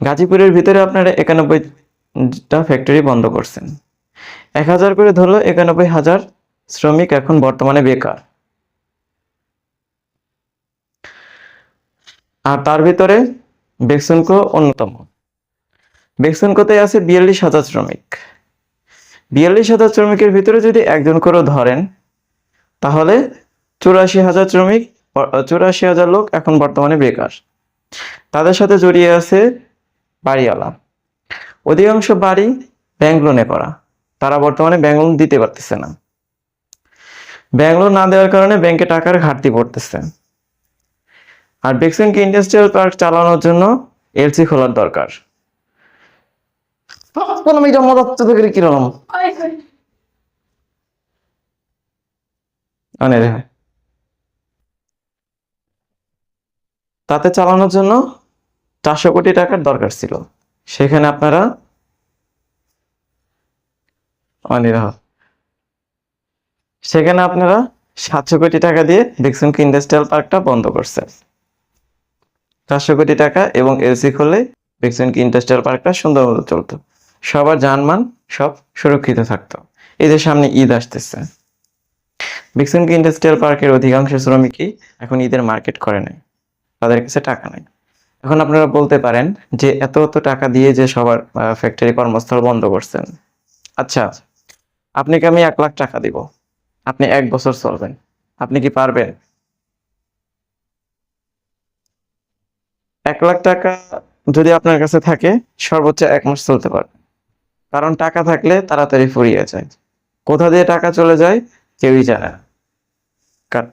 গাজীপুরের ভিতরে আপনারা 91টা ফ্যাক্টরি বন্ধ করছেন। 1000 করে ধরলো, 91,000 শ্রমিক এখন বর্তমানে বেকার। আর তার ভিতরে বেক্সিমকো অন্যতম। বেক্সিমকোতে আছে 42,000 শ্রমিক। 42,000 শ্রমিকের ভিতরে যদি একজন করে ধরেন, তাহলে 84,000 শ্রমিক, 84,000 লোক এখন বর্তমানে বেকার। তাদের সাথে জড়িয়ে আছে বাড়িওয়ালা। অধিকাংশ বাড়ি ব্যাংক লোনে করা, তারা বর্তমানে ব্যাংক লোন দিতে পারতেছে না। ব্যাংক লোন না দেওয়ার কারণে ব্যাংকে টাকার ঘাটতি পড়তেছে। আর বেক্সিমকো ইন্ডাস্ট্রিয়াল পার্ক চালানোর জন্য এলসি খোলার দরকার। তাতে চালানোর জন্য 400 কোটি টাকার দরকার ছিল। সেখানে আপনারা সেখানে আপনারা 700 কোটি টাকা দিয়ে বেক্সিমকো ইন্ডাস্ট্রিয়াল পার্কটা বন্ধ করছেন। 400 কোটি টাকা এবং এলসি খুললে বেক্সিমকো ইন্ডাস্ট্রিয়াল পার্কটা সুন্দর মতো চলতো, সবার জানমাল সব সুরক্ষিত থাকতো। এই যে সামনে ঈদ আসতেছে, বেক্সিমকো ইন্ডাস্ট্রিয়াল পার্কের অধিকাংশ শ্রমিকই এখন ঈদের মার্কেট করে নাই, তাদের কাছে টাকা নাই। এখন আপনারা বলতে পারেন যে এত টাকা দিয়ে যে সবার ফ্যাক্টরি কর্মস্থল বন্ধ করছেন, আচ্ছা আপনাকে আমি 1 লাখ টাকা দিব, আপনি 1 বছর চলবেন, আপনি কি পারবেন? 1 লাখ টাকা যদি আপনার কাছে থাকে, সর্বোচ্চ 1 মাস চলতে পারবে। কারণ টাকা থাকলে তাড়াতাড়ি ফুরিয়ে যায়, কোথা দিয়ে টাকা চলে যায় কেউই জানে না। কাট।